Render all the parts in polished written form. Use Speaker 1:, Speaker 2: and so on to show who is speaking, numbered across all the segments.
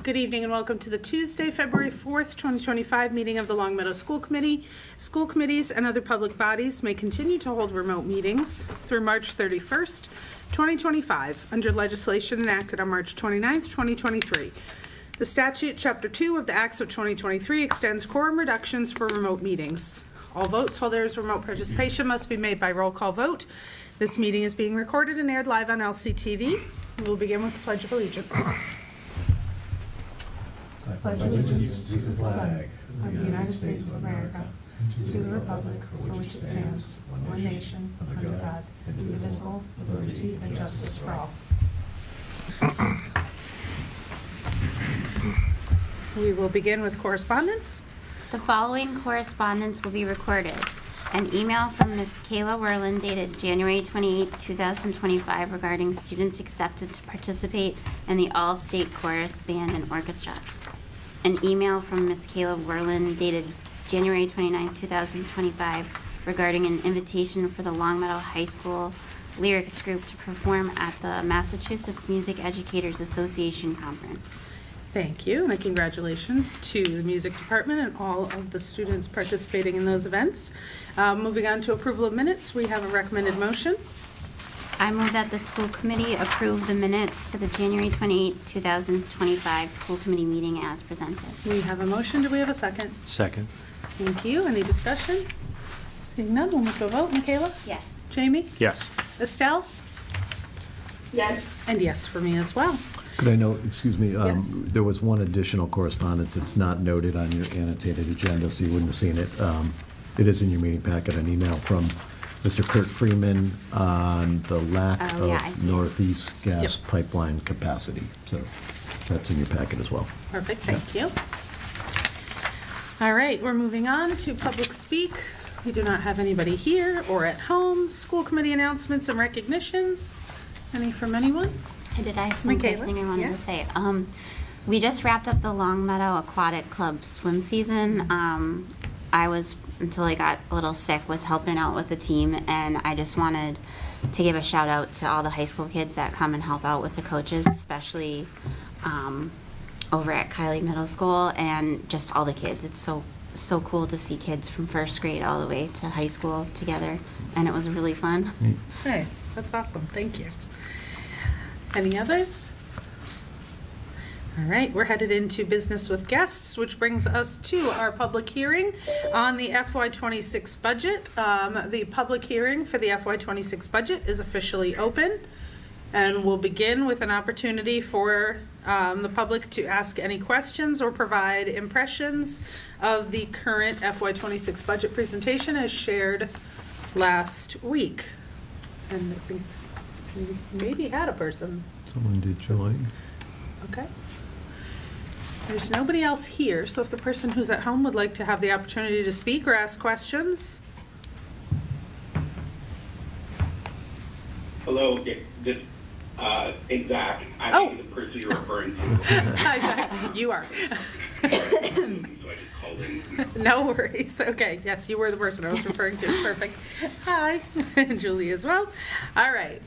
Speaker 1: Good evening and welcome to the Tuesday, February 4th, 2025 meeting of the Long Meadow School Committee. School committees and other public bodies may continue to hold remote meetings through March 31st, 2025, under legislation enacted on March 29th, 2023. The statute, Chapter 2 of the Acts of 2023, extends quorum reductions for remote meetings. All votes while there is remote participation must be made by roll call vote. This meeting is being recorded and aired live on LCTV. We will begin with the Pledge of Allegiance.
Speaker 2: I pledge allegiance to the flag of the United States of America, and to the republic for which it stands, one nation, under God, indivisible, with liberty and justice for all.
Speaker 1: We will begin with correspondence.
Speaker 3: The following correspondence will be recorded. An email from Ms. Kayla Werland dated January 28, 2025 regarding students accepted to participate in the All-State Chorus Band and Orchestra. An email from Ms. Kayla Werland dated January 29, 2025 regarding an invitation for the Long Meadow High School Lyrics Group to perform at the Massachusetts Music Educators Association Conference.
Speaker 1: Thank you, and congratulations to the music department and all of the students participating in those events. Moving on to approval of minutes, we have a recommended motion.
Speaker 3: I move that the school committee approve the minutes to the January 28, 2025 school committee meeting as presented.
Speaker 1: We have a motion. Do we have a second?
Speaker 4: Second.
Speaker 1: Thank you. Any discussion? Seeing none, we'll move to a vote. Michaela?
Speaker 3: Yes.
Speaker 1: Jamie?
Speaker 4: Yes.
Speaker 1: Estelle?
Speaker 5: Yes.
Speaker 1: And yes for me as well.
Speaker 2: Could I note, excuse me,
Speaker 1: Yes.
Speaker 2: there was one additional correspondence. It's not noted on your annotated agenda, so you wouldn't have seen it. It is in your meeting packet, an email from Mr. Kurt Freeman on the lack
Speaker 3: Oh, yeah, I
Speaker 2: of
Speaker 3: see it.
Speaker 2: Northeast gas
Speaker 1: Yep.
Speaker 2: pipeline capacity. So that's in your packet as well.
Speaker 1: Perfect, thank you. All right, we're moving on to public speak. We do not have anybody here or at home. School committee announcements and recognitions. Any from anyone?
Speaker 3: I have one quick
Speaker 1: Michaela?
Speaker 3: thing I wanted
Speaker 1: Yes.
Speaker 3: to say. We just wrapped up the Long Meadow Aquatic Club swim season. I was, until I got a little sick, was helping out with the team, and I just wanted to give a shout out to all the high school kids that come and help out with the coaches, especially over at Kylie Middle School, and just all the kids. It's so cool to see kids from first grade all the way to high school together, and it was really fun.
Speaker 1: Nice, that's awesome, thank you. Any others? All right, we're headed into business with guests, which brings us to our public hearing on the FY26 budget. The public hearing for the FY26 budget is officially open, and we'll begin with an opportunity for the public to ask any questions or provide impressions of the current FY26 budget presentation as shared last week. And I think we maybe had a person.
Speaker 2: Someone did join.
Speaker 1: Okay. There's nobody else here, so if the person who's at home would like to have the opportunity to speak or ask questions.
Speaker 5: Hello, this Zach. I
Speaker 1: Oh.
Speaker 5: think the person you're referring to.
Speaker 1: Hi, Zach. You are.
Speaker 5: So I just called in.
Speaker 1: No worries. Okay. Yes, you were the person I was referring to. Perfect. Hi. And Julie as well. All right.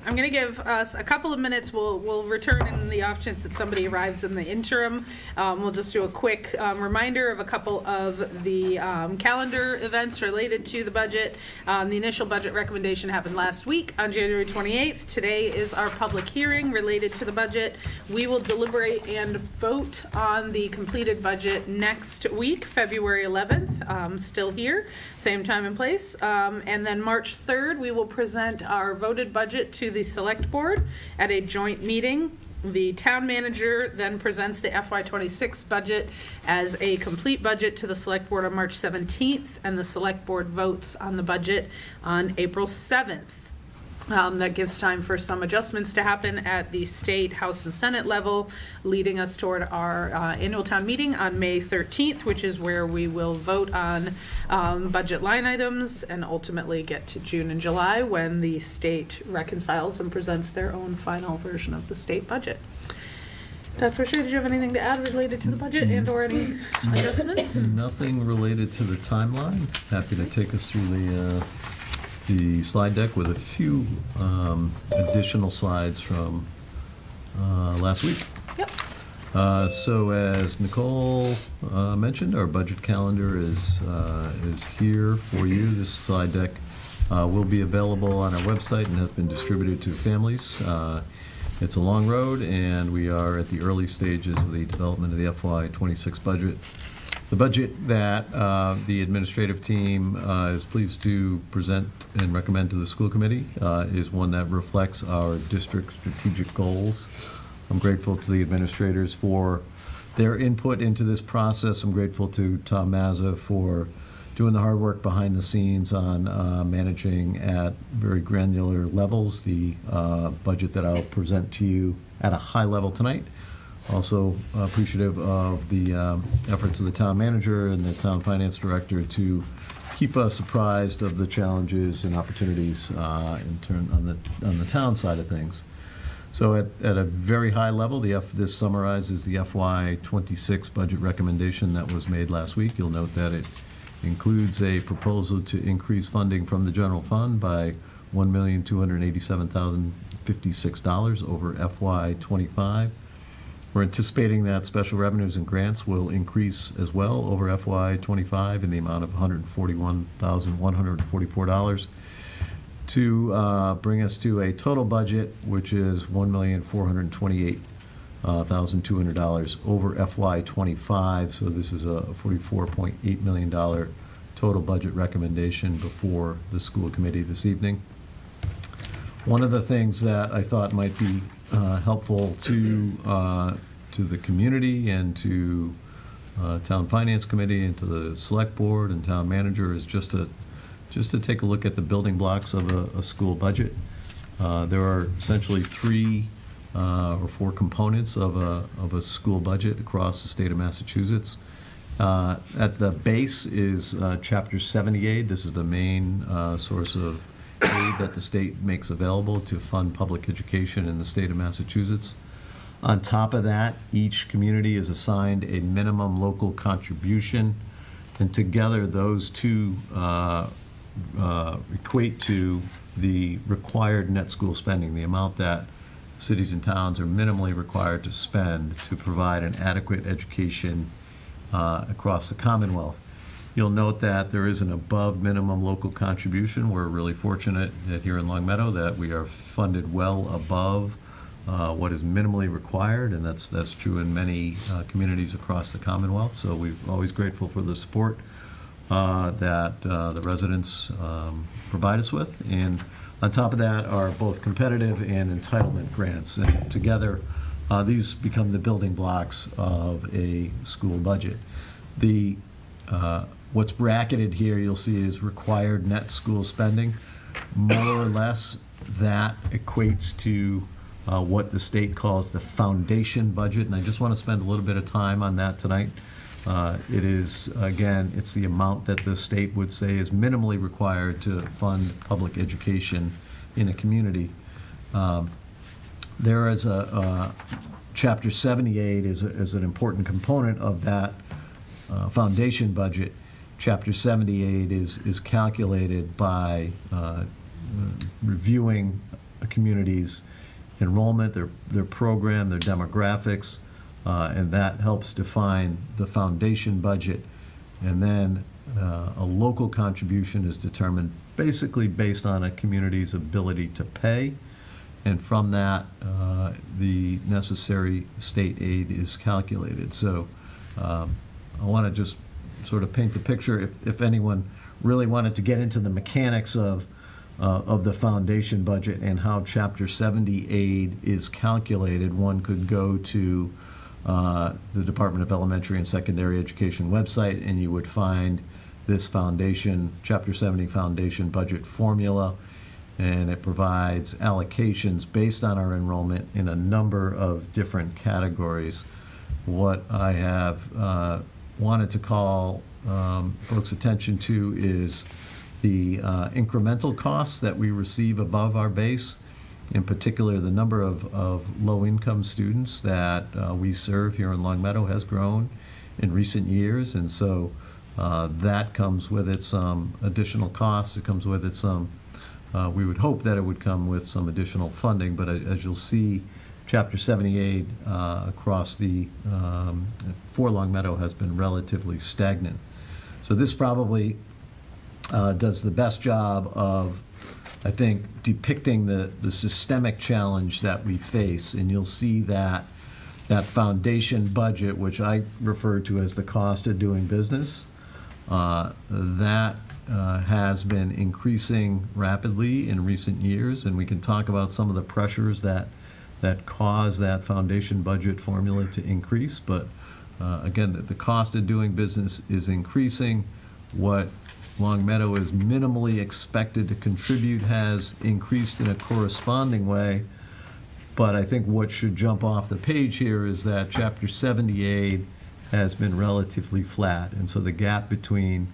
Speaker 1: I'm going to give us a couple of minutes. We'll return in the off chance that somebody arrives in the interim. We'll just do a quick reminder of a couple of the calendar events related to the budget. The initial budget recommendation happened last week on January 28th. Today is our public hearing related to the budget. We will deliberate and vote on the completed budget next week, February 11th, still here, same time and place. And then March 3rd, we will present our voted budget to the select board at a joint meeting. The town manager then presents the FY26 budget as a complete budget to the select board on March 17th, and the select board votes on the budget on April 7th. That gives time for some adjustments to happen at the state, House, and Senate level, leading us toward our annual town meeting on May 13th, which is where we will vote on budget line items and ultimately get to June and July when the state reconciles and presents their own final version of the state budget. Dr. O'Shea, did you have anything to add related to the budget and or any adjustments?
Speaker 2: Nothing related to the timeline. Happy to take us through the slide deck with a few additional slides from last week.
Speaker 1: Yep.
Speaker 4: So as Nicole mentioned, our budget calendar is here for you. This slide deck will be available on our website and has been distributed to families. It's a long road, and we are at the early stages of the development of the FY26 budget. The budget that the administrative team is pleased to present and recommend to the school committee is one that reflects our district strategic goals. I'm grateful to the administrators for their input into this process. I'm grateful to Tom Mazza for doing the hard work behind the scenes on managing at very granular levels the budget that I'll present to you at a high level tonight. Also appreciative of the efforts of the town manager and the town finance director to keep us apprised of the challenges and opportunities on the town side of things. So at a very high level, this summarizes the FY26 budget recommendation that was made last week. You'll note that it includes a proposal to increase funding from the general fund by $1,287,056 over FY25. We're anticipating that special revenues and grants will increase as well over FY25 in the amount of $141,144 to bring us to a total budget which is $1,428,200 over FY25. So this is a $44.8 million total budget recommendation before the school committee this evening. One of the things that I thought might be helpful to the community and to town finance committee and to the select board and town manager is just to take a look at the building blocks of a school budget. There are essentially three or four components of a school budget across the state of Massachusetts. At the base is Chapter 70 aid. This is the main source of aid that the state makes available to fund public education in the state of Massachusetts. On top of that, each community is assigned a minimum local contribution, and together those two equate to the required net school spending, the amount that cities and towns are minimally required to spend to provide an adequate education across the Commonwealth. You'll note that there is an above minimum local contribution. We're really fortunate that here in Long Meadow that we are funded well above what is minimally required, and that's true in many communities across the Commonwealth. So we're always grateful for the support that the residents provide us with. And on top of that are both competitive and entitlement grants. And together, these become the building blocks of a school budget. What's bracketed here, you'll see, is required net school spending. More or less, that equates to what the state calls the foundation budget, and I just want to spend a little bit of time on that tonight. It is, again, it's the amount that the state would say is minimally required to fund public education in a community. There is a Chapter 78 is an important component of that foundation budget. Chapter 78 is calculated by reviewing a community's enrollment, their program, their demographics, and that helps define the foundation budget. And then a local contribution is determined basically based on a community's ability to pay. And from that, the necessary state aid is calculated. So I want to just sort of paint the picture. If anyone really wanted to get into the mechanics of the foundation budget and how Chapter 70 aid is calculated, one could go to the Department of Elementary and Secondary Education website, and you would find this foundation, Chapter 70 foundation budget formula, and it provides allocations based on our enrollment in a number of different categories. What I have wanted to call folks' attention to is the incremental costs that we receive above our base. In particular, the number of low-income students that we serve here in Long Meadow has grown in recent years, and so that comes with it some additional costs. It comes with it some, we would hope that it would come with some additional funding, but as you'll see, Chapter 78 across the, for Long Meadow has been relatively stagnant. So this probably does the best job of, I think, depicting the systemic challenge that we face. And you'll see that foundation budget, which I refer to as the cost of doing business, that has been increasing rapidly in recent years. And we can talk about some of the pressures that cause that foundation budget formula to increase. But again, the cost of doing business is increasing. What Long Meadow is minimally expected to contribute has increased in a corresponding way. But I think what should jump off the page here is that Chapter 78 has been relatively flat. And so the gap between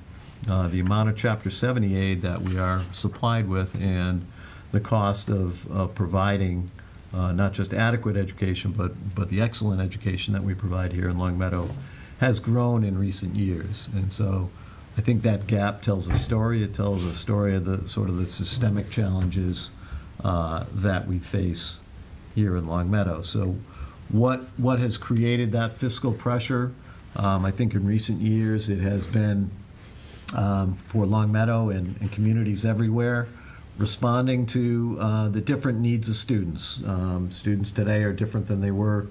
Speaker 4: the amount of Chapter 78 that we are supplied with and the cost of providing not just adequate education, but the excellent education that we provide here in Long Meadow has grown in recent years. And so I think that gap tells a story. It tells a story of the sort of the systemic challenges that we face here in Long Meadow. So what has created that fiscal pressure? I think in recent years it has been for Long Meadow and communities everywhere responding to the different needs of students. Students today are different than they were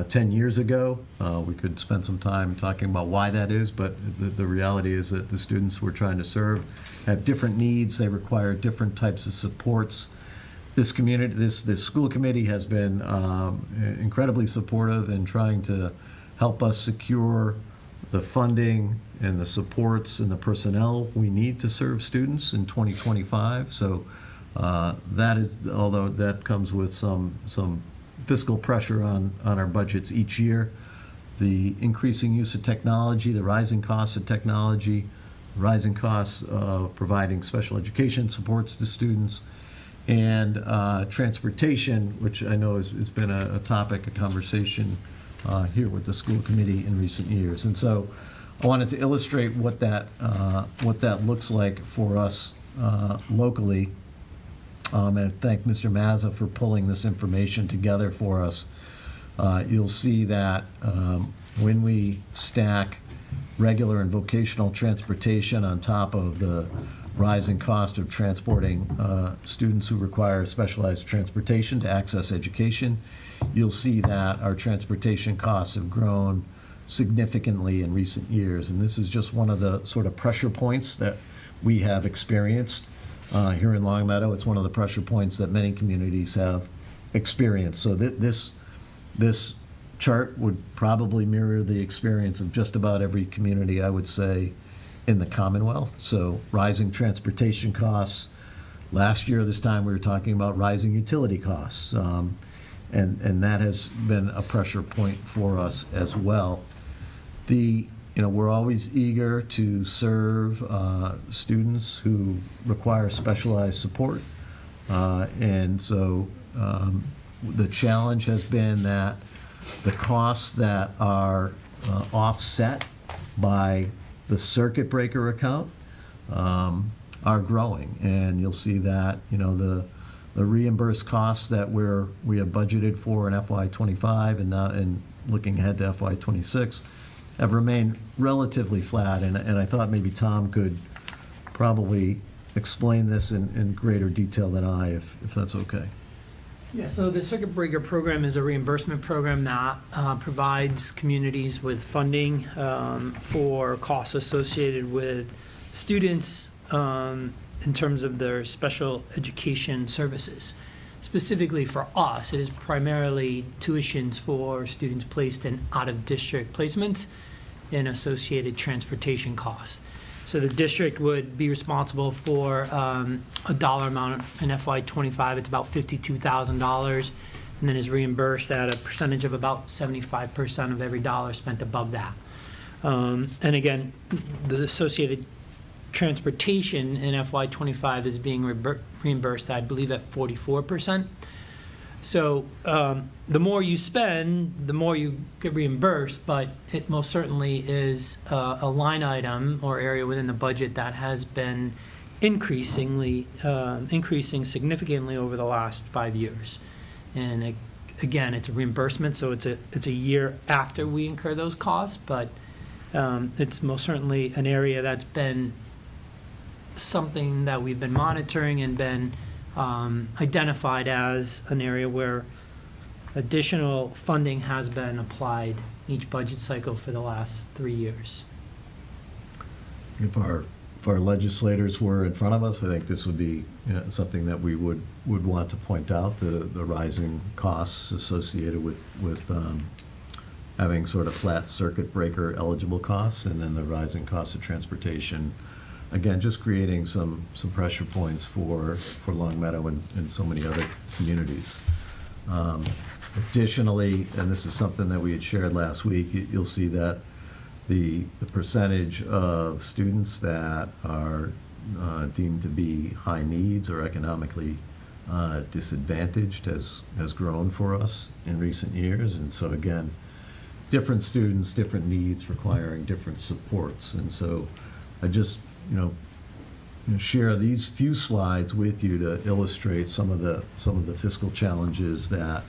Speaker 4: 10 years ago. We could spend some time talking about why that is, but the reality is that the students we're trying to serve have different needs. They require different types of supports. This community, this school committee has been incredibly supportive in trying to help us secure the funding and the supports and the personnel we need to serve students in 2025. So that is, although that comes with some fiscal pressure on our budgets each year, the increasing use of technology, the rising costs of technology, rising costs of providing special education supports to students, and transportation, which I know has been a topic of conversation here with the school committee in recent years. And so I wanted to illustrate what that looks like for us locally. And thank Mr. Mazza for pulling this information together for us. You'll see that when we stack regular and vocational transportation on top of the rising cost of transporting students who require specialized transportation to access education, you'll see that our transportation costs have grown significantly in recent years. And this is just one of the sort of pressure points that we have experienced here in Long Meadow. It's one of the pressure points that many communities have experienced. So this chart would probably mirror the experience of just about every community, I would say, in the Commonwealth. So rising transportation costs. Last year, this time, we were talking about rising utility costs. And that has been a pressure point for us as well. We're always eager to serve students who require specialized support. And so the challenge has been that the costs that are offset by the circuit breaker account are growing. And you'll see that, the reimbursed costs that we have budgeted for in FY25 and looking ahead to FY26 have remained relatively flat. And I thought maybe Tom could probably explain this in greater detail than I, if that's okay.
Speaker 6: Yeah, so the Circuit Breaker program is a reimbursement program that provides communities with funding for costs associated with students in terms of their special education services. Specifically for us, it is primarily tuitions for students placed in out-of-district placements and associated transportation costs. So the district would be responsible for a dollar amount in FY25. It's about $52,000, and then is reimbursed at a percentage of about 75% of every dollar spent above that. And again, the associated transportation in FY25 is being reimbursed, I believe, at 44%. So the more you spend, the more you get reimbursed, but it most certainly is a line item or area within the budget that has been increasing significantly over the last 5 years. And again, it's a reimbursement, so it's a year after we incur those costs, but it's most certainly an area that's been something that we've been monitoring and been identified as an area where additional funding has been applied each budget cycle for the last 3 years.
Speaker 4: If our legislators were in front of us, I think this would be, you know, something that we would want to point out, the rising costs associated with having sort of flat circuit breaker eligible costs, and then the rising cost of transportation. Again, just creating some pressure points for Long Meadow and so many other communities. Additionally, and this is something that we had shared last week, you'll see that the percentage of students that are deemed to be high needs or economically disadvantaged has grown for us in recent years. And so again, different students, different needs requiring different supports. And so I just, share these few slides with you to illustrate some of the fiscal challenges that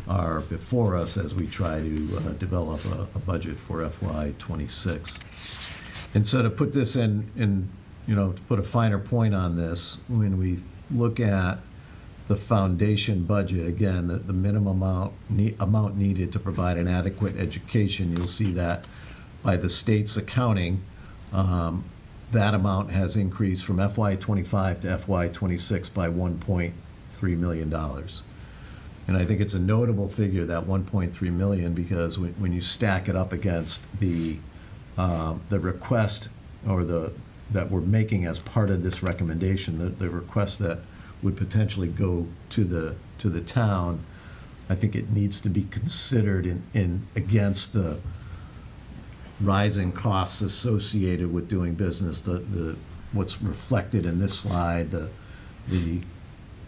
Speaker 4: are before us as we try to develop a budget for FY26. And so to put this in, to put a finer point on this, when we look at the foundation budget, again, the minimum amount needed to provide an adequate education, you'll see that by the state's accounting, that amount has increased from FY25 to FY26 by $1.3 million. And I think it's a notable figure, that 1.3 million, because when you stack it up against the request that we're making as part of this recommendation, the request that would potentially go to the town, I think it needs to be considered in against the rising costs associated with doing business. What's reflected in this slide, the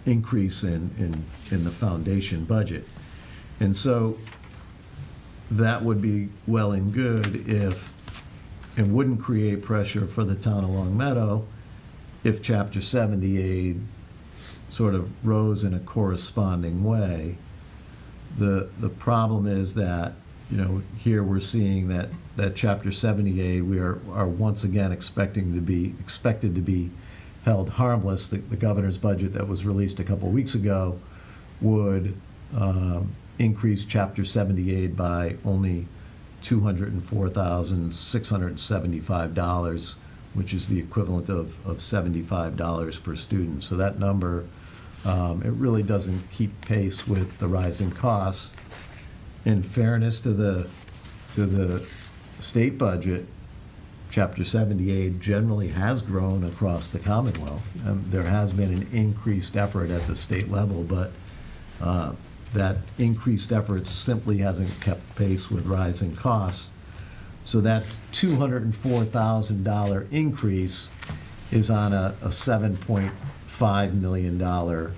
Speaker 4: increase in the foundation budget. And so that would be well and good if, and wouldn't create pressure for the town of Long Meadow if Chapter 70 aid sort of rose in a corresponding way. The problem is that, here we're seeing that Chapter 70 aid, we are once again expected to be held harmless. The governor's budget that was released a couple weeks ago would increase Chapter 70 aid by only $204,675, which is the equivalent of $75 per student. So that number, it really doesn't keep pace with the rising costs. In fairness to the state budget, Chapter 78 generally has grown across the Commonwealth. There has been an increased effort at the state level, but that increased effort simply hasn't kept pace with rising costs. So that $204,000 increase is on a $7.5 million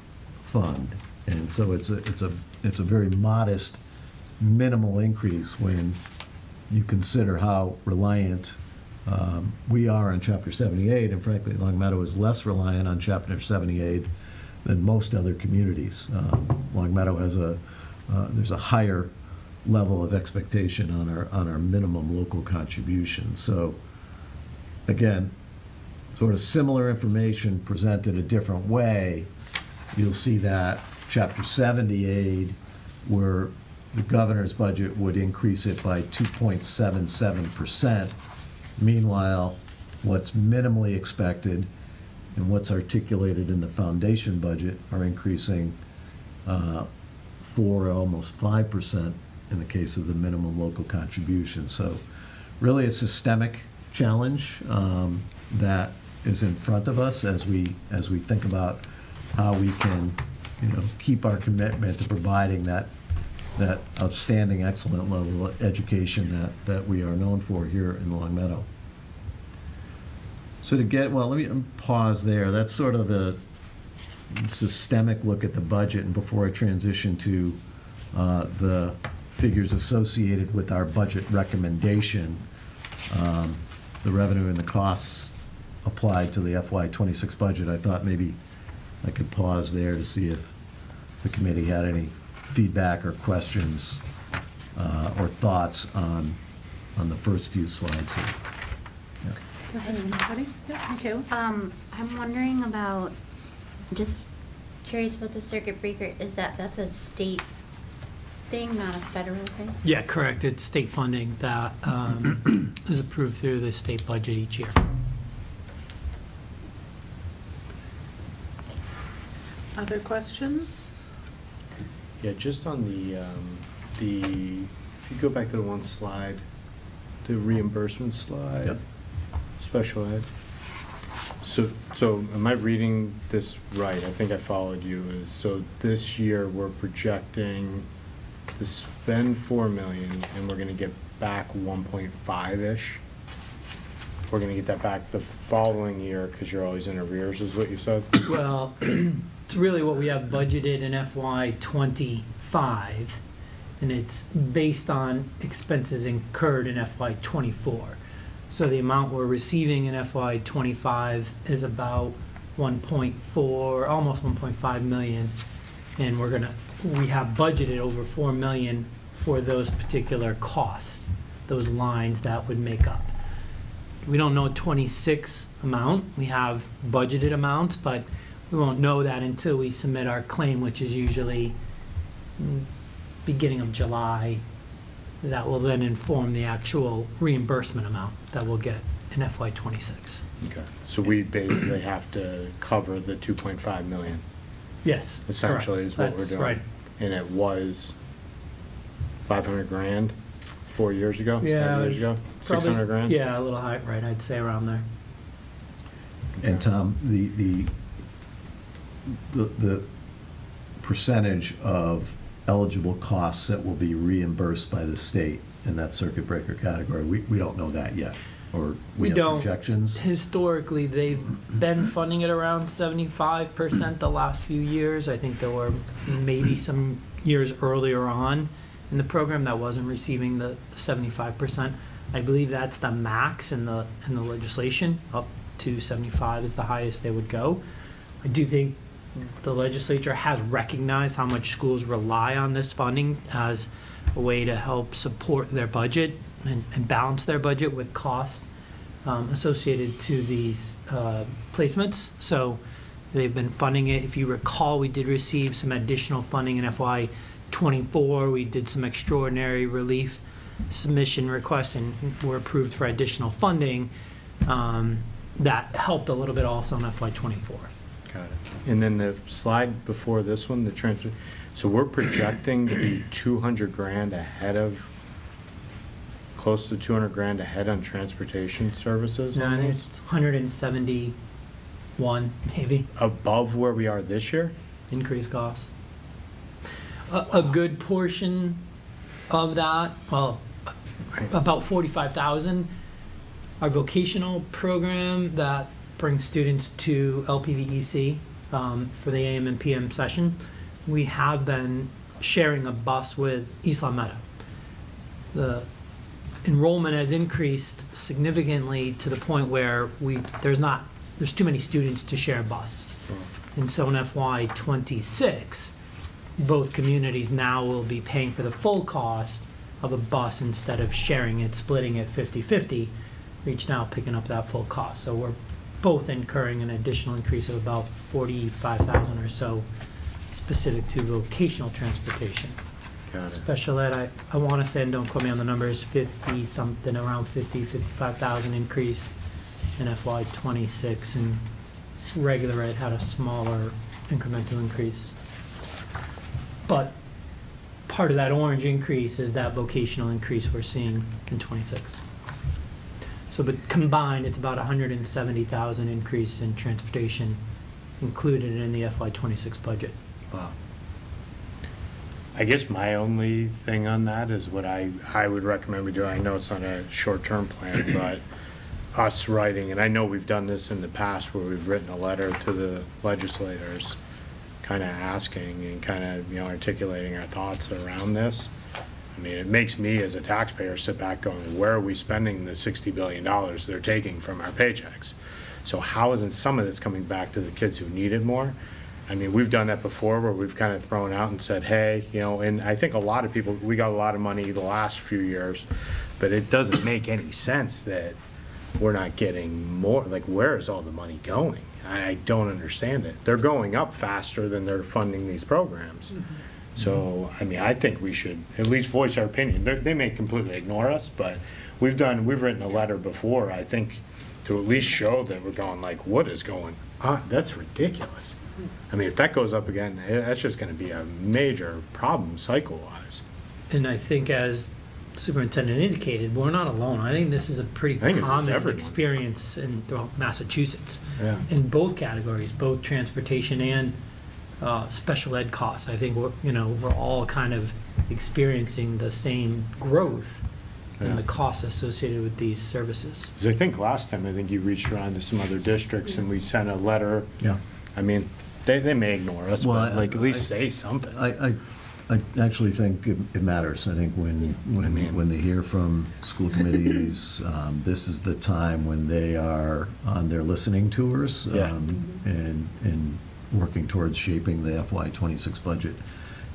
Speaker 4: fund. And so it's a very modest, minimal increase when you consider how reliant we are on Chapter 78, and frankly, Long Meadow is less reliant on Chapter 78 than most other communities. Long Meadow has there's a higher level of expectation on our minimum local contribution. So again, sort of similar information presented a different way. You'll see that Chapter 70 aid, where the governor's budget would increase it by 2.77%. Meanwhile, what's minimally expected and what's articulated in the foundation budget are increasing 4, almost 5% in the case of the minimum local contribution. So really a systemic challenge that is in front of us as we think about how we can keep our commitment to providing that outstanding, excellent level of education that we are known for here in Long Meadow. So let me pause there. That's sort of the systemic look at the budget, and before I transition to the figures associated with our budget recommendation, the revenue and the costs applied to the FY26 budget, I thought maybe I could pause there to see if the committee had any feedback or questions or thoughts on the first few slides here. Yeah.
Speaker 1: Does anybody? Yeah, Michaela?
Speaker 3: I'm wondering about, just curious about the circuit breaker, that's a state thing, not a federal thing?
Speaker 6: Yeah, correct. It's state funding that is approved through the state budget each year.
Speaker 1: Other questions?
Speaker 7: Yeah, just on if you go back to the one slide, the reimbursement slide.
Speaker 4: Yep.
Speaker 7: Special ed. So am I reading this right? I think I followed you. So this year, we're projecting to spend 4 million, and we're gonna get back 1.5-ish. We're gonna get that back the following year, because you're always in arrears, is what you said?
Speaker 6: Well, it's really what we have budgeted in FY '25, and it's based on expenses incurred in FY '24. So the amount we're receiving in FY '25 is about 1.4, almost 1.5 million, and we have budgeted over 4 million for those particular costs, those lines that would make up. We don't know 26 amount. We have budgeted amounts, but we won't know that until we submit our claim, which is usually beginning of July. That will then inform the actual reimbursement amount that we'll get in FY '26.
Speaker 7: Okay. So we basically have to cover the 2.5 million,
Speaker 6: Yes,
Speaker 7: essentially,
Speaker 6: correct.
Speaker 7: is what we're
Speaker 6: That's
Speaker 7: doing.
Speaker 6: right.
Speaker 7: And it was 500 grand 4 years ago?
Speaker 6: Yeah,
Speaker 7: 5 years ago?
Speaker 6: Probably-
Speaker 7: 600 grand?
Speaker 6: Yeah, a little high, right, I'd say around there.
Speaker 4: And Tom, the percentage of eligible costs that will be reimbursed by the state in that circuit breaker category, we don't know that yet, or
Speaker 6: We
Speaker 4: have
Speaker 6: don't.
Speaker 4: projections?
Speaker 6: Historically, they've been funding it around 75% the last few years. I think there were maybe some years earlier on in the program that wasn't receiving the 75%. I believe that's the max in the legislation. Up to 75 is the highest they would go. I do think the legislature has recognized how much schools rely on this funding as a way to help support their budget and balance their budget with costs associated to these placements. So they've been funding it. If you recall, we did receive some additional funding in FY '24. We did some extraordinary relief submission requests and were approved for additional funding. That helped a little bit also in FY '24.
Speaker 7: Got it. And then the slide before this one, the transfer, so we're projecting to be 200 grand ahead of, close to 200 grand ahead on transportation services
Speaker 6: No, I think
Speaker 7: almost?
Speaker 6: it's 171 maybe
Speaker 7: Above where we are this year?
Speaker 6: increased costs. A good portion of that, well, about 45,000, our vocational program that brings students to LPVEC for the AM and PM session. We have been sharing a bus with East Long Meadow. The enrollment has increased significantly to the point where there's too many students to share a bus. And so in FY '26, both communities now will be paying for the full cost of a bus instead of sharing it, splitting it 50-50, each now picking up that full cost. So we're both incurring an additional increase of about 45,000 or so specific to vocational transportation.
Speaker 7: Got it.
Speaker 6: Special ed, I want to say, and don't quote me on the numbers, 50 something, around 55,000 increase in FY '26, and regular ed had a smaller incremental increase. But part of that orange increase is that vocational increase we're seeing in '26. So, but combined, it's about 170,000 increase in transportation included in the FY '26 budget.
Speaker 7: Wow. I guess my only thing on that is what I would recommend we do. I know it's not a short-term plan, but us writing, and I know we've done this in the past where we've written a letter to the legislators, kind of asking and kind of, articulating our thoughts around this. I mean, it makes me as a taxpayer sit back going, where are we spending the $60 billion they're taking from our paychecks? So how isn't some of this coming back to the kids who need it more? I mean, we've done that before where we've kind of thrown out and said, hey, you know, and I think a lot of people, we got a lot of money the last few years, but it doesn't make any sense that we're not getting more, like, where is all the money going? I don't understand it. They're going up faster than they're funding these programs. So, I mean, I think we should at least voice our opinion. They may completely ignore us, but we've written a letter before, I think, to at least show that we're going like, what is going on? That's ridiculous. I mean, if that goes up again, that's just gonna be a major problem cycle-wise.
Speaker 6: And I think as Superintendent indicated, we're not alone. I think this is a pretty
Speaker 7: I think this is
Speaker 6: common
Speaker 7: everyone.
Speaker 6: experience throughout Massachusetts.
Speaker 7: Yeah.
Speaker 6: In both categories, both transportation and special ed costs. I think we're all kind of experiencing the same growth in
Speaker 7: Yeah.
Speaker 6: the costs associated with these services.
Speaker 7: Because I think last time, I think you reached around to some other districts and we sent a letter.
Speaker 4: Yeah.
Speaker 7: I mean, they may ignore us,
Speaker 4: Well,
Speaker 7: but like, at least
Speaker 4: I-
Speaker 7: say something.
Speaker 4: I actually think it matters. I think when they hear from school committees, this is the time when they are on their listening tours.
Speaker 7: Yeah.
Speaker 4: And working towards shaping the FY '26 budget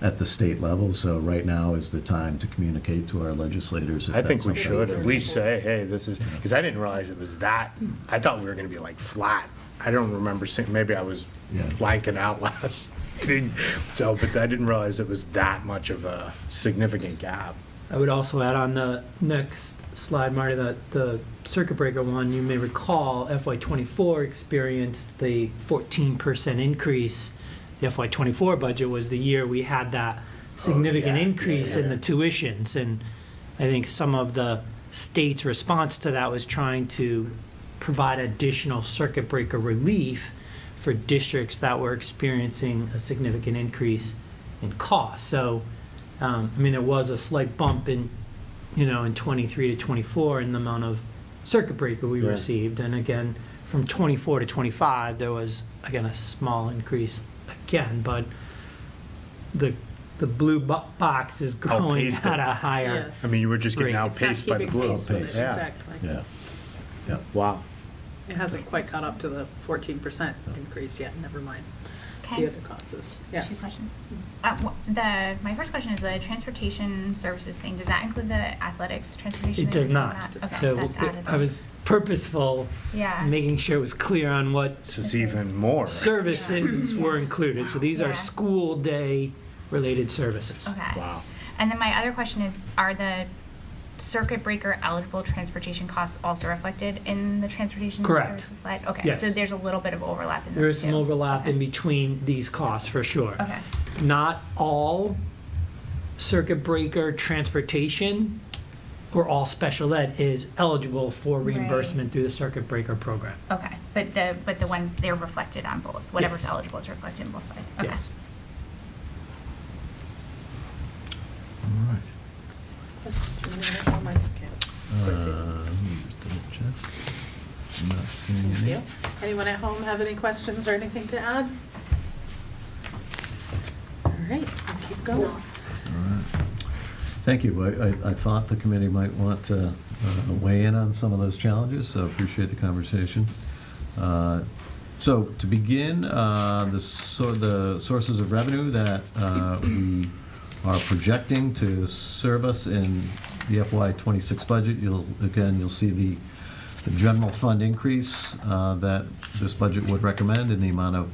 Speaker 4: at the state level. So right now is the time to communicate to our legislators. if
Speaker 7: I think
Speaker 4: that's
Speaker 7: we
Speaker 4: something
Speaker 7: should
Speaker 4: they're
Speaker 7: at least say, hey, this is, because I didn't realize it was that, I thought we were gonna be like flat. I don't remember seeing, maybe I was
Speaker 4: Yeah.
Speaker 7: blanking out last meeting. So, but I didn't realize it was that much of a significant gap.
Speaker 6: I would also add on the next slide, Marty, that the circuit breaker one, you may recall FY '24 experienced the 14% increase. The FY '24 budget was the year we had that significant
Speaker 7: yeah,
Speaker 6: increase in the tuitions. And I think some of the state's response to that was trying to provide additional circuit breaker relief for districts that were experiencing a significant increase in cost. So, I mean, there was a slight bump in 23 to 24 in the amount of circuit breaker we
Speaker 7: Yeah.
Speaker 6: received. And again, from 24 to 25, there was, again, a small increase again, but the blue box is growing
Speaker 7: Outpaced it.
Speaker 6: at a higher.
Speaker 7: I mean, you were just getting
Speaker 6: Right.
Speaker 1: It's not
Speaker 7: outpaced by the
Speaker 1: keeping
Speaker 7: blue.
Speaker 1: pace with it,
Speaker 4: Outpaced.
Speaker 7: Yeah.
Speaker 1: exactly.
Speaker 4: Yeah. Yeah.
Speaker 7: Wow.
Speaker 1: It hasn't quite caught up to the 14% increase yet, never mind
Speaker 8: Can
Speaker 1: the
Speaker 8: I
Speaker 1: other
Speaker 8: ask
Speaker 1: costs.
Speaker 8: two
Speaker 1: Yes.
Speaker 8: questions? My first question is the transportation services thing. Does that include the athletics transportation?
Speaker 6: It
Speaker 8: that
Speaker 6: does
Speaker 8: you're
Speaker 6: not.
Speaker 8: talking about? Okay,
Speaker 6: So
Speaker 8: that's added.
Speaker 6: I was purposeful,
Speaker 8: Yeah.
Speaker 6: making sure it was clear on what
Speaker 7: So it's even more.
Speaker 6: services were included. So these are
Speaker 8: Yeah.
Speaker 6: school day related services.
Speaker 8: Okay.
Speaker 7: Wow.
Speaker 8: And then my other question is, are the circuit breaker eligible transportation costs also reflected in the transportation
Speaker 6: Correct.
Speaker 8: services slide? Okay,
Speaker 6: Yes.
Speaker 8: so there's a little bit of overlap in those
Speaker 6: There is some
Speaker 8: two.
Speaker 6: overlap
Speaker 8: Okay.
Speaker 6: in between these costs for sure.
Speaker 8: Okay.
Speaker 6: Not all circuit breaker transportation or all special ed is eligible for
Speaker 8: Right.
Speaker 6: reimbursement through the circuit breaker program.
Speaker 8: Okay, but the ones, they're reflected on both. Whatever's
Speaker 6: Yes.
Speaker 8: eligible is reflected in both sides. Okay.
Speaker 6: Yes.
Speaker 4: All right.
Speaker 1: Oh, I just can't.
Speaker 4: Let me just double check. I'm not seeing
Speaker 1: Thank
Speaker 4: any.
Speaker 1: you. Anyone at home have any questions or anything to add? All right, we'll keep going.
Speaker 4: All right. Thank you. I thought the committee might want to weigh in on some of those challenges, so appreciate the conversation. So to begin, the sources of revenue that we are projecting to serve us in the FY '26 budget, you'll see the general fund increase that this budget would recommend in the amount of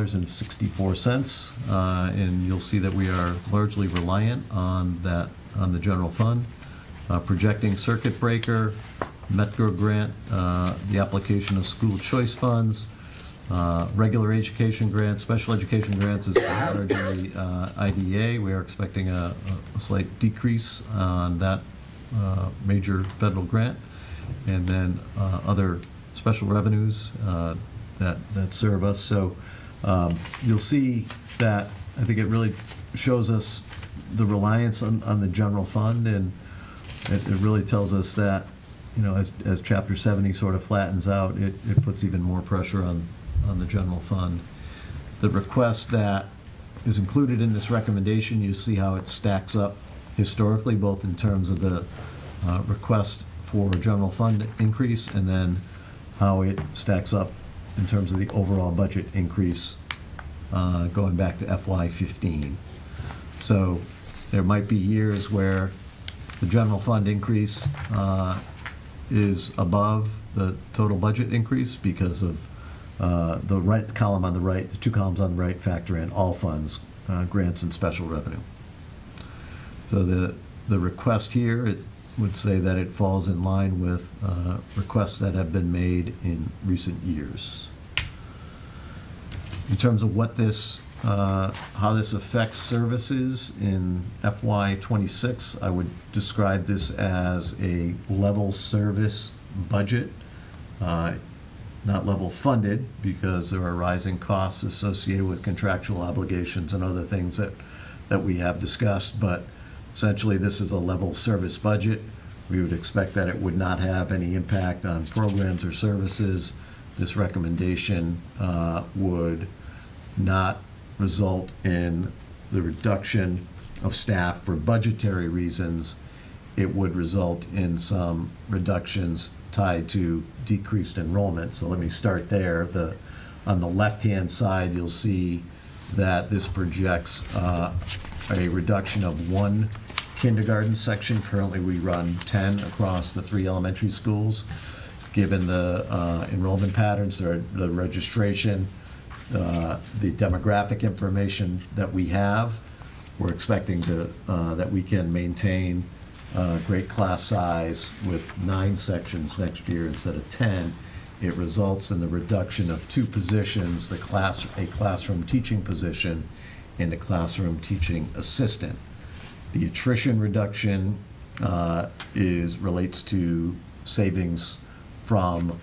Speaker 4: $1,287,055.64. And you'll see that we are largely reliant on the general fund. Projecting circuit breaker, Metro grant, the application of school choice funds, regular education grants, special education grants is largely IDA. We are expecting a slight decrease on that major federal grant. And then other special revenues that serve us. So you'll see that, I think it really shows us the reliance on the general fund, and it really tells us that, as Chapter 70 sort of flattens out, it puts even more pressure on the general fund. The request that is included in this recommendation, you see how it stacks up historically, both in terms of the request for general fund increase and then how it stacks up in terms of the overall budget increase going back to FY15. So there might be years where the general fund increase is above the total budget increase because of the right column on the right, the two columns on the right factor in all funds, grants and special revenue. So the request here, it would say that it falls in line with requests that have been made in recent years. In terms of what this, how this affects services in FY26, I would describe this as a level service budget, not level funded, because there are rising costs associated with contractual obligations and other things that we have discussed, but essentially this is a level service budget. We would expect that it would not have any impact on programs or services. This recommendation would not result in the reduction of staff for budgetary reasons. It would result in some reductions tied to decreased enrollment. So let me start there. On the left-hand side, you'll see that this projects a reduction of 1 kindergarten section. Currently, we run 10 across the 3 elementary schools. Given the enrollment patterns, the registration, the demographic information that we have, we're expecting that we can maintain great class size with 9 sections next year instead of 10. It results in the reduction of 2 positions, a classroom teaching position and a classroom teaching assistant. The attrition reduction relates to savings from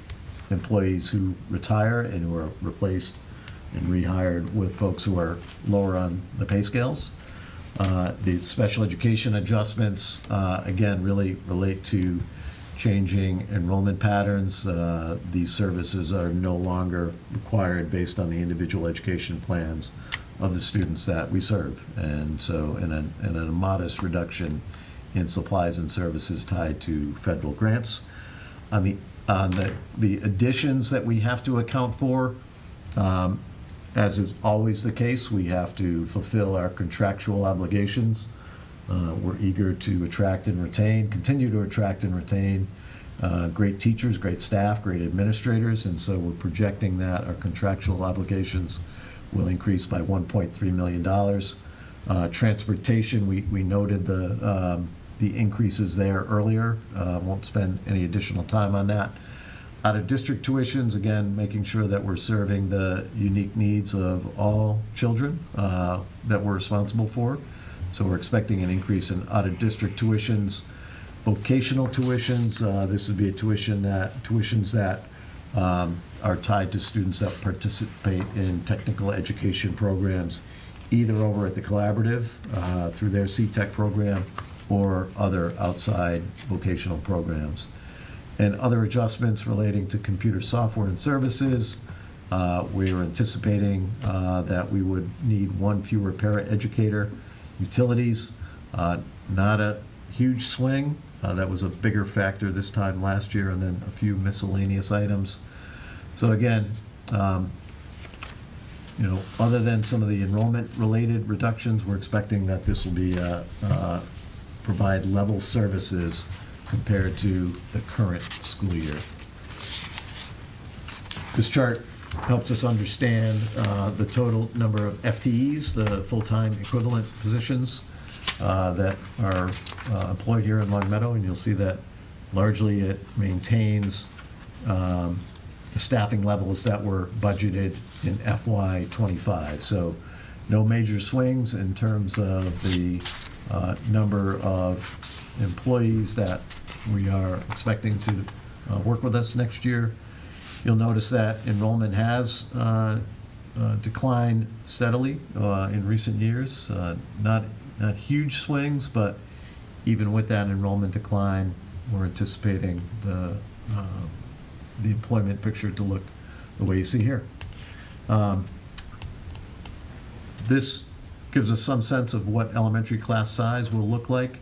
Speaker 4: employees who retire and who are replaced and rehired with folks who are lower on the pay scales. The special education adjustments, again, really relate to changing enrollment patterns. These services are no longer required based on the individual education plans of the students that we serve. And so, and a modest reduction in supplies and services tied to federal grants. On the additions that we have to account for, as is always the case, we have to fulfill our contractual obligations. We're eager to attract and retain, continue to attract and retain great teachers, great staff, great administrators, and so we're projecting that our contractual obligations will increase by $1.3 million. Transportation, we noted the increases there earlier. Won't spend any additional time on that. Out-of-district tuitions, again, making sure that we're serving the unique needs of all children that we're responsible for. So we're expecting an increase in out-of-district tuitions. Vocational tuitions, this would be tuitions that are tied to students that participate in technical education programs, either over at the Collaborative through their CTEC program or other outside vocational programs. And other adjustments relating to computer software and services. We are anticipating that we would need 1 fewer paraeducator. Utilities, not a huge swing. That was a bigger factor this time last year, and then a few miscellaneous items. So again, other than some of the enrollment-related reductions, we're expecting that this will be provide level services compared to the current school year. This chart helps us understand the total number of FTEs, the full-time equivalent positions that are employed here in Long Meadow, and you'll see that largely it maintains the staffing levels that were budgeted in FY25. So no major swings in terms of the number of employees that we are expecting to work with us next year. You'll notice that enrollment has declined steadily in recent years. Not huge swings, but even with that enrollment decline, we're anticipating the employment picture to look the way you see here. This gives us some sense of what elementary class size will look like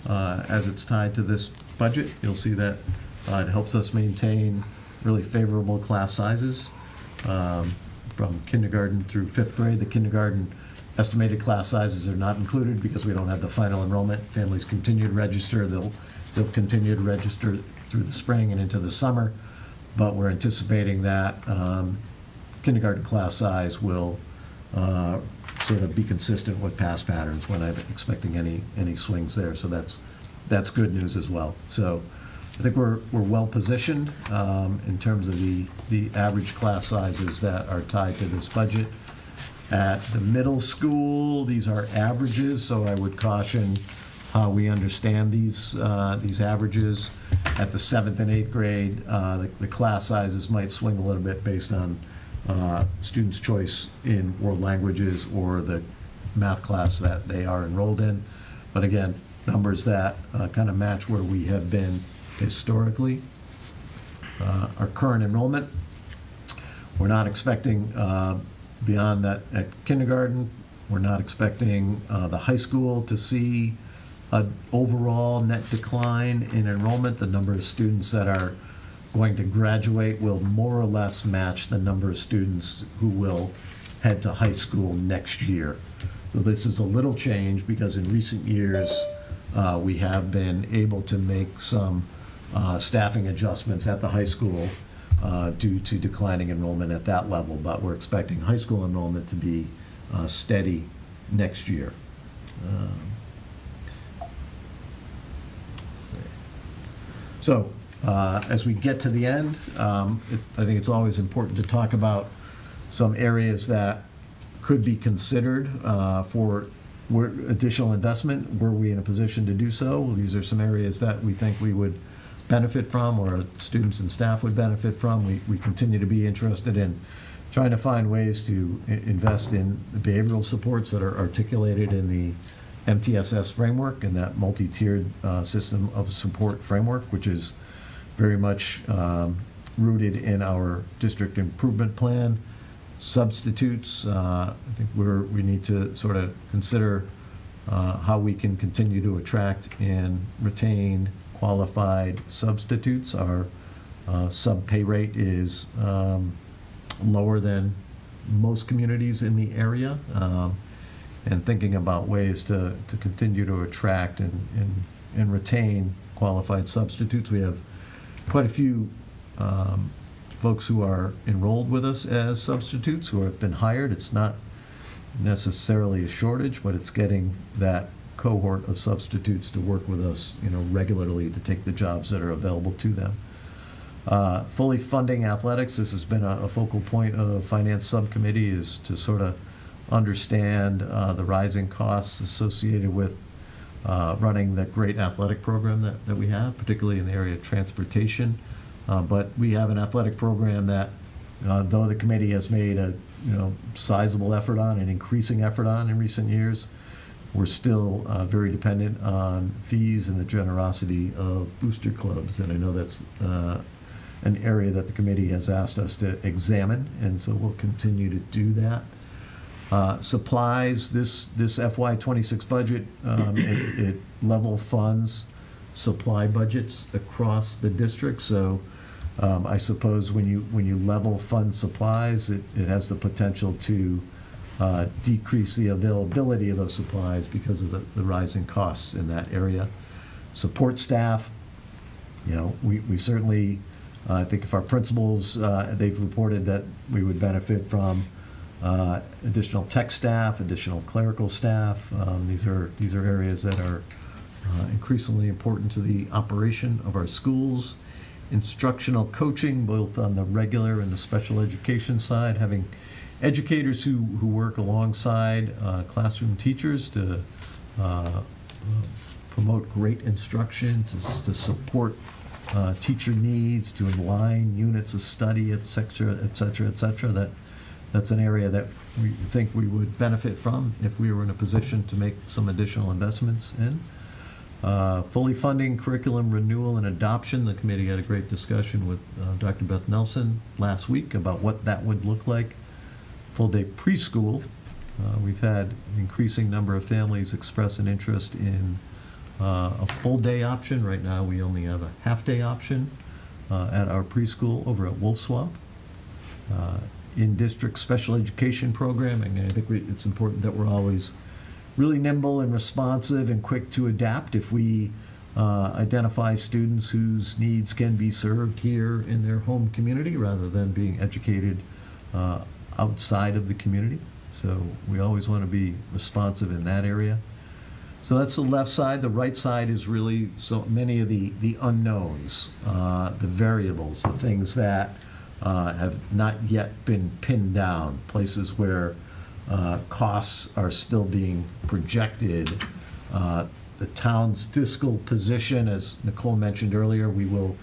Speaker 4: as it's tied to this budget. You'll see that it helps us maintain really favorable class sizes from kindergarten through fifth grade. The kindergarten estimated class sizes are not included because we don't have the final enrollment. Families continue to register. They'll continue to register through the spring and into the summer, but we're anticipating that kindergarten class size will sort of be consistent with past patterns. We're not expecting any swings there, so that's good news as well. So I think we're well positioned in terms of the average class sizes that are tied to this budget. At the middle school, these are averages, so I would caution how we understand these averages. At the 7th and 8th grade, the class sizes might swing a little bit based on students' choice in world languages or the math class that they are enrolled in. But again, numbers that kind of match where we have been historically. Our current enrollment, we're not expecting beyond that at kindergarten. We're not expecting the high school to see an overall net decline in enrollment. The number of students that are going to graduate will more or less match the number of students who will head to high school next year. So this is a little change because in recent years, we have been able to make some staffing adjustments at the high school due to declining enrollment at that level, but we're expecting high school enrollment to be steady next year. Let's see. So as we get to the end, I think it's always important to talk about some areas that could be considered for additional investment. Were we in a position to do so? These are some areas that we think we would benefit from, or students and staff would benefit from. We continue to be interested in trying to find ways to invest in behavioral supports that are articulated in the MTSS framework and that multi-tiered system of support framework, which is very much rooted in our district improvement plan. Substitutes, I think we need to sort of consider how we can continue to attract and retain qualified substitutes. Our sub-pay rate is lower than most communities in the area, and thinking about ways to continue to attract and retain qualified substitutes. We have quite a few folks who are enrolled with us as substitutes who have been hired. It's not necessarily a shortage, but it's getting that cohort of substitutes to work with us, regularly to take the jobs that are available to them. Fully funding athletics, this has been a focal point of Finance Subcommittee, is to sort of understand the rising costs associated with running the great athletic program that we have, particularly in the area of transportation. But we have an athletic program that, though the committee has made a sizable effort on, an increasing effort on in recent years, we're still very dependent on fees and the generosity of booster clubs. And I know that's an area that the committee has asked us to examine, and so we'll continue to do that. Supplies, this FY26 budget, it level funds supply budgets across the district. So I suppose when you level fund supplies, it has the potential to decrease the availability of those supplies because of the rising costs in that area. Support staff, we certainly, I think if our principals, they've reported that we would benefit from additional tech staff, additional clerical staff. These are areas that are increasingly important to the operation of our schools. Instructional coaching, both on the regular and the special education side, having educators who work alongside classroom teachers to promote great instruction, to support teacher needs, to align units of study, et cetera, et cetera, et cetera. That's an area that we think we would benefit from if we were in a position to make some additional investments in. Fully funding curriculum renewal and adoption. The committee had a great discussion with Dr. Beth Nelson last week about what that would look like. Full-day preschool. We've had an increasing number of families express an interest in a full-day option. Right now, we only have a half-day option. at our preschool over at Wolf Swamp. In-district special education programming, I think it's important that we're always really nimble and responsive and quick to adapt. If we identify students whose needs can be served here in their home community rather than being educated outside of the community. So we always want to be responsive in that area. So that's the left side. The right side is really so many of the unknowns, the variables, the things that have not yet been pinned down, places where costs are still being projected. The town's fiscal position, as Nicole mentioned earlier, we will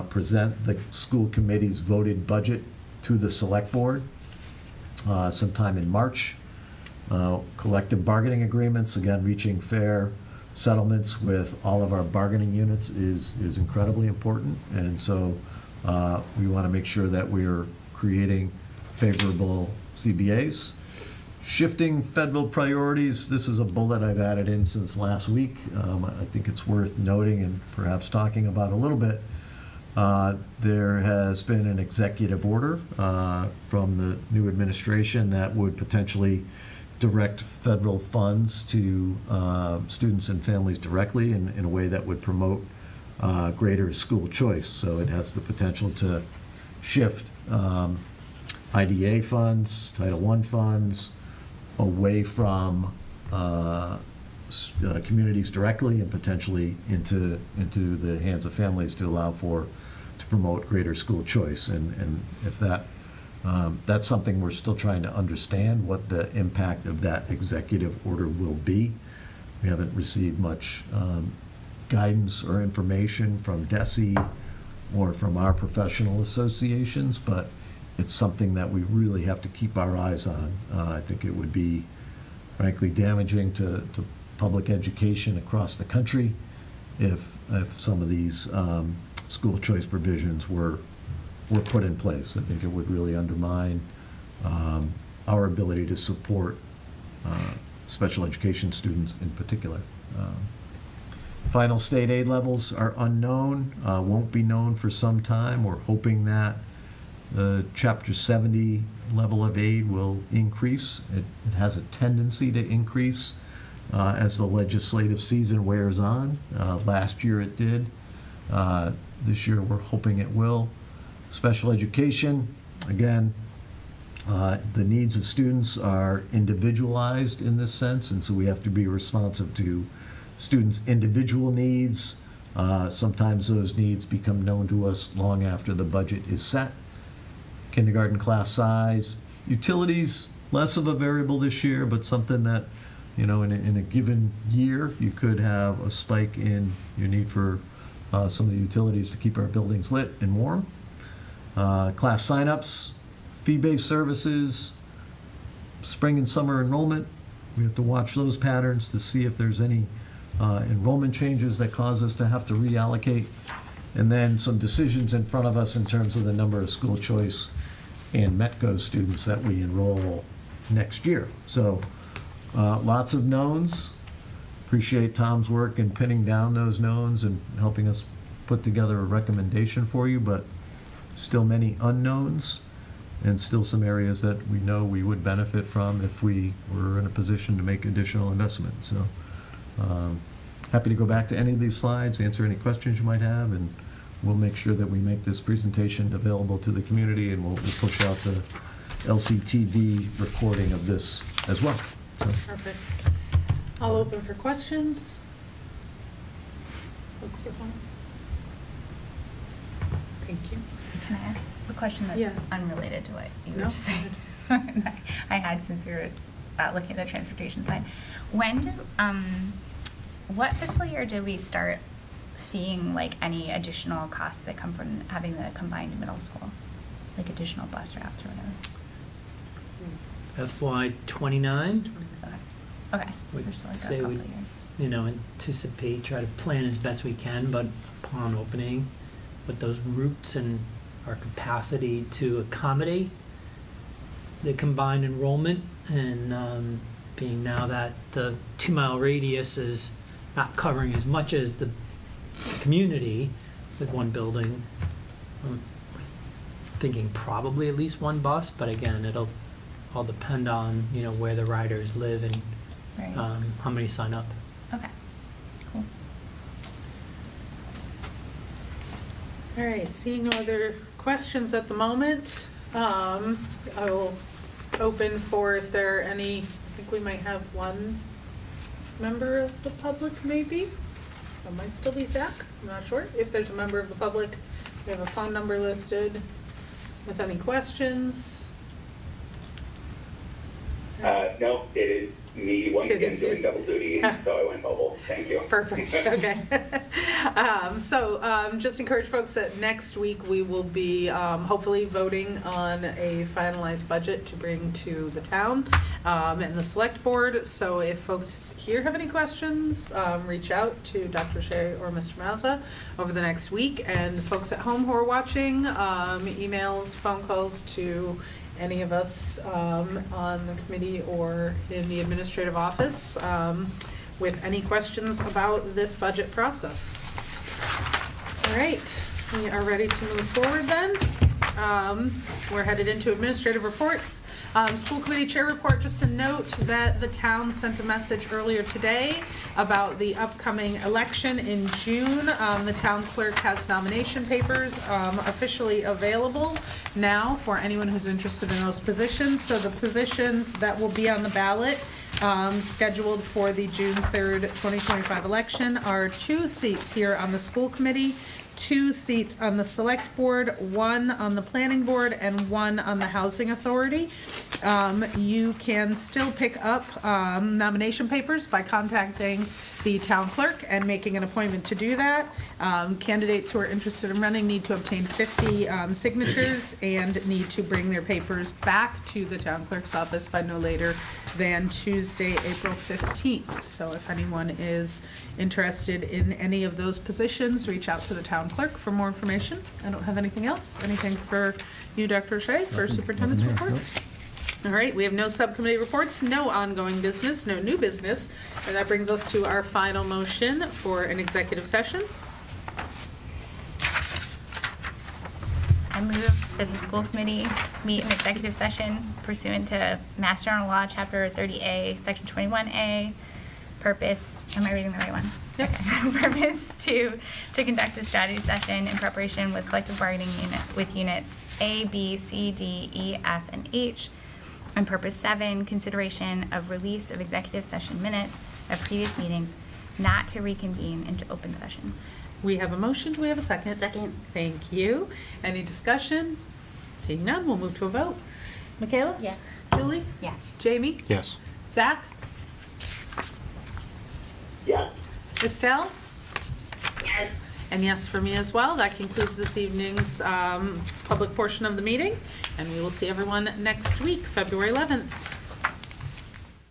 Speaker 4: present the school committee's voted budget to the select board sometime in March. Collective bargaining agreements, again, reaching fair settlements with all of our bargaining units is incredibly important. And so we want to make sure that we're creating favorable CBAs. Shifting federal priorities, this is a bullet I've added in since last week. I think it's worth noting and perhaps talking about a little bit. There has been an executive order from the new administration that would potentially direct federal funds to students and families directly in a way that would promote greater school choice. So it has the potential to shift IDA funds, Title I funds, away from communities directly and potentially into the hands of families to promote greater school choice. And if that's something we're still trying to understand, what the impact of that executive order will be. We haven't received much guidance or information from DESE or from our professional associations, but it's something that we really have to keep our eyes on. I think it would be, frankly, damaging to public education across the country if some of these school choice provisions were put in place. I think it would really undermine our ability to support special education students in particular. Final state aid levels are unknown, won't be known for some time. We're hoping that the Chapter 70 level of aid will increase. It has a tendency to increase as the legislative season wears on. Last year it did. This year we're hoping it will. Special education, again, the needs of students are individualized in this sense, and so we have to be responsive to students' individual needs. Sometimes those needs become known to us long after the budget is set. Kindergarten class size, utilities, less of a variable this year, but something that, in a given year, you could have a spike in your need for some of the utilities to keep our buildings lit and warm. Class signups, fee-based services, spring and summer enrollment. We have to watch those patterns to see if there's any enrollment changes that cause us to have to reallocate. And then some decisions in front of us in terms of the number of school choice and METCO students that we enroll next year. So lots of knowns. Appreciate Tom's work in pinning down those knowns and helping us put together a recommendation for you, but still many unknowns and still some areas that we know we would benefit from if we were in a position to make additional investments. So happy to go back to any of these slides, answer any questions you might have, and we'll make sure that we make this presentation available to the community, and we'll push out the LCTV recording of this as well. So,
Speaker 1: Perfect. I'll open for questions. Folks at home. Thank you.
Speaker 8: Can I ask a question that's
Speaker 1: Yeah.
Speaker 8: unrelated to what you were
Speaker 1: No.
Speaker 8: just saying? I had since we were looking at the transportation side. What fiscal year did we start seeing like any additional costs that come from having the combined middle school? Like additional bus routes or whatever?
Speaker 6: FY '29,
Speaker 8: Okay.
Speaker 6: Would
Speaker 8: We're still like a
Speaker 6: say
Speaker 8: couple
Speaker 6: we-
Speaker 8: of years.
Speaker 6: anticipate, try to plan as best we can, but upon opening, with those routes and our capacity to accommodate the combined enrollment, and being now that the 2-mile radius is not covering as much as the community with one building, I'm thinking probably at least one bus, but again, it'll all depend on, where the riders live and
Speaker 8: Right.
Speaker 6: how many sign up.
Speaker 8: Okay, cool.
Speaker 1: All right, seeing no other questions at the moment, I will open for if there are any, I think we might have one member of the public maybe. That might still be Zach, I'm not sure. If there's a member of the public, we have a phone number listed with any questions.
Speaker 5: No, it is me once
Speaker 1: It
Speaker 5: again
Speaker 1: is
Speaker 5: doing
Speaker 1: you.
Speaker 5: double duty, so I went mobile. Thank you.
Speaker 1: Perfect, okay. Just encourage folks that next week we will be hopefully voting on a finalized budget to bring to the town and the select board. So if folks here have any questions, reach out to Dr. Shea or Mr. Mazza over the next week. And folks at home who are watching, emails, phone calls to any of us on the committee or in the administrative office with any questions about this budget process. All right, we are ready to move forward then. We're headed into administrative reports. School committee chair report, just a note that the town sent a message earlier today about the upcoming election in June. The town clerk has nomination papers officially available now for anyone who's interested in those positions. So the positions that will be on the ballot scheduled for the June 3rd, 2025 election are 2 seats here on the school committee, 2 seats on the select board, 1 on the planning board, and 1 on the housing authority. You can still pick up nomination papers by contacting the town clerk and making an appointment to do that. Candidates who are interested in running need to obtain 50 signatures and need to bring their papers back to the town clerk's office by no later than Tuesday, April 15th. So if anyone is interested in any of those positions, reach out to the town clerk for more information. I don't have anything else. Anything for you, Dr. Shea, for superintendent's
Speaker 4: Nothing
Speaker 1: report?
Speaker 4: here,
Speaker 1: All right, we have no subcommittee reports, no ongoing business, no new business, and that brings us to our final motion for an executive session.
Speaker 8: I move that the school committee meet in executive session pursuant to Mass General Law, Chapter 30A, Section 21A, purpose, am I reading the right one?
Speaker 1: Yep.
Speaker 8: Okay. Purpose to conduct a strategy session in preparation with collective bargaining with units A, B, C, D, E, F, and H. And purpose 7, consideration of release of executive session minutes of previous meetings, not to reconvene into open session.
Speaker 1: We have a motion, do we have a second?
Speaker 3: Second.
Speaker 1: Thank you. Any discussion? Seeing none, we'll move to a vote. Michaela?
Speaker 3: Yes.
Speaker 1: Julie?
Speaker 3: Yes.
Speaker 1: Jamie?
Speaker 7: Yes.
Speaker 1: Zach?
Speaker 5: Yeah.
Speaker 1: Estelle?
Speaker 5: Yes.
Speaker 1: And yes for me as well. That concludes this evening's public portion of the meeting, and we will see everyone next week, February 11th.